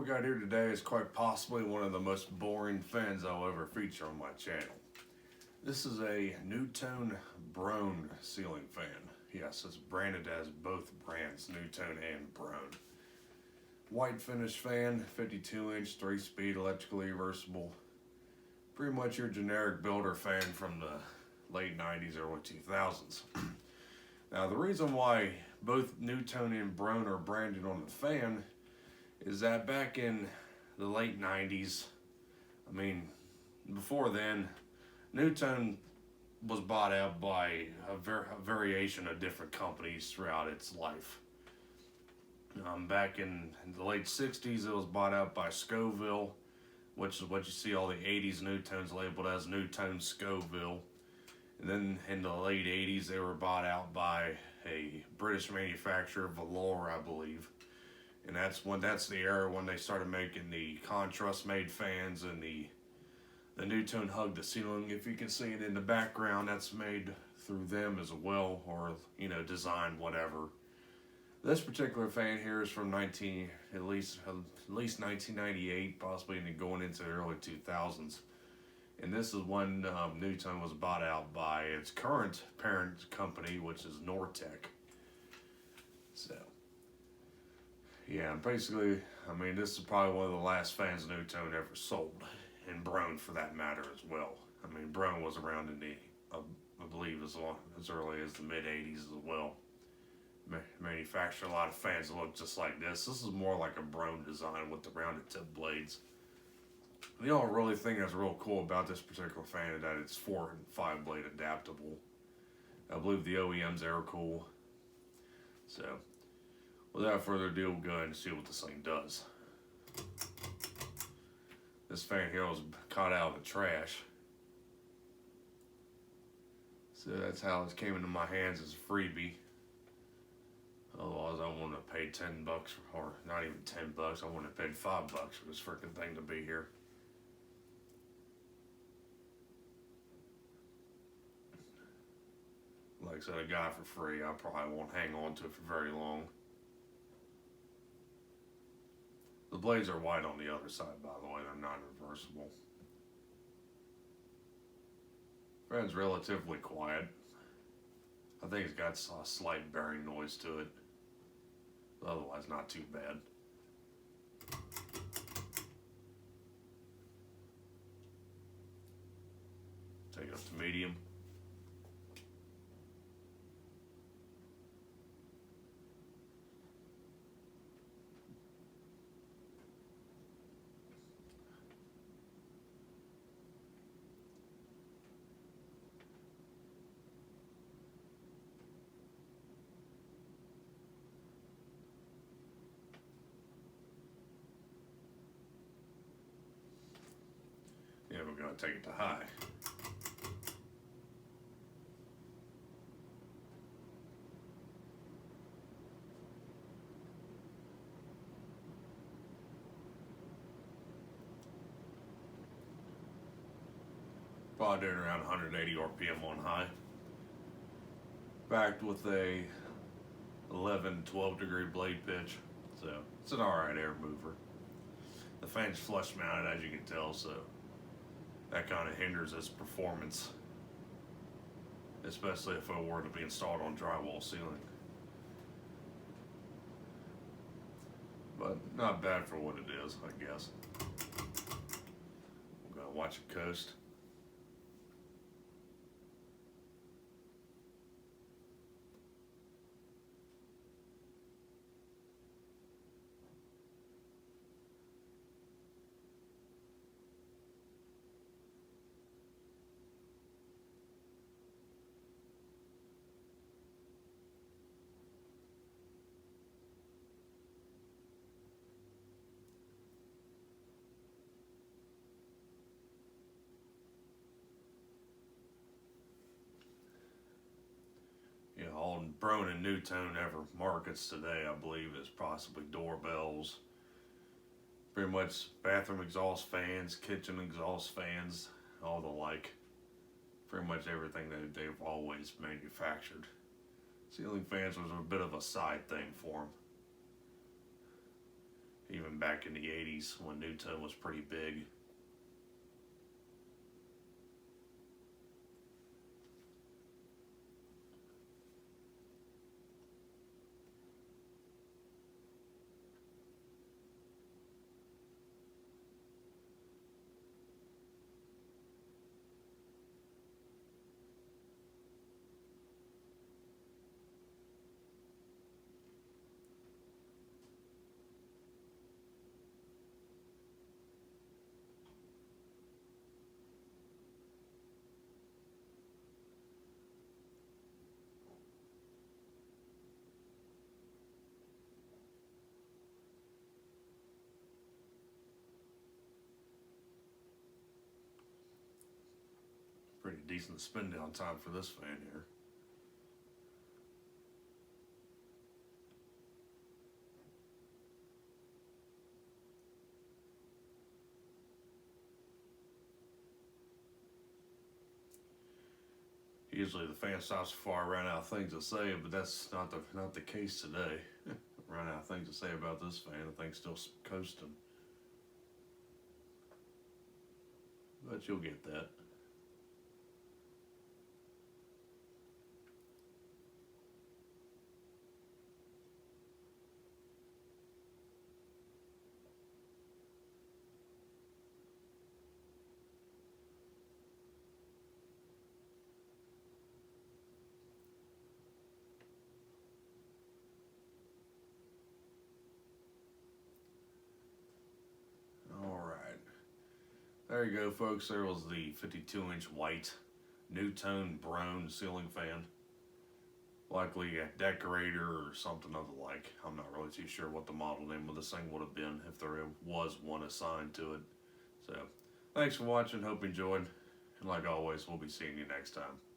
we got here today is quite possibly one of the most boring fans I'll ever feature on my channel. This is a NuTone Broan ceiling fan. Yes, it's branded as both brands, NuTone and Broan. White finish fan, 52-inch, 3-speed, electrically reversible. Pretty much your generic builder fan from the late 90s, early 2000s. Now the reason why both NuTone and Broan are branded on the fan is that back in the late 90s, before then, NuTone was bought out by a variation of different companies throughout its life. Back in the late 60s, it was bought out by Scoville, which is what you see all the 80s NuTones labeled as NuTone Scoville. And then in the late 80s, they were bought out by a British manufacturer, Valor, I believe. And that's the era when they started making the contrast made fans, and the NuTone Hug the Ceiling. If you can see it in the background, that's made through them as well, or designed, whatever. This particular fan here is from at least 1998, possibly going into the early 2000s. And this is when NuTone was bought out by its current parent company, which is Nortek. So, yeah, basically, this is probably one of the last fans NuTone ever sold, and Broan for that matter as well. Broan was around in the, I believe, as early as the mid-'80s as well. Manufactured a lot of fans that look just like this. This is more like a Broan design with the rounded tip blades. The only really thing that's real cool about this particular fan is that it's 4 and 5 blade adaptable. I believe the OEMs are cool. So, without further ado, we'll go ahead and see what this thing does. This fan here was caught out of the trash. So that's how it came into my hands as a freebie. Otherwise, I wouldn't have paid $10, or not even $10. I wouldn't have paid $5 for this freaking thing to be here. Like I said, I got it for free. I probably won't hang on to it for very long. The blades are white on the other side, by the way. They're not reversible. Fan's relatively quiet. I think it's got a slight bearing noise to it. Otherwise, not too bad. Take it up to medium. Yeah, we're going to take it to high. Probably doing around 180 RPM on high. Backed with a 11-12 degree blade pitch. So it's an alright air mover. The fan's flush mounted, as you can tell, so that kind of hinders its performance, especially if it were to be installed on drywall ceiling. But not bad for what it is, I guess. We're gonna watch it coast. All Broan and NuTone ever markets today, I believe, is possibly doorbells, pretty much bathroom exhaust fans, kitchen exhaust fans, all the like. Pretty much everything that they've always manufactured. Ceiling fans was a bit of a side thing for them. even back in the 80s when NuTone was pretty big. Pretty decent spin down time for this fan here. Usually the fan stops before I run out of things to say, but that's not the case today. Run out of things to say about this fan. The thing's still coasting, but you'll get that. There you go, folks. There was the 52-inch white NuTone Broan ceiling fan. Likely a Decorator or something of the like. I'm not really too sure what the model name of this thing would have been if there was one assigned to it. So, thanks for watching. Hope you enjoyed. And like always, we'll be seeing you next time.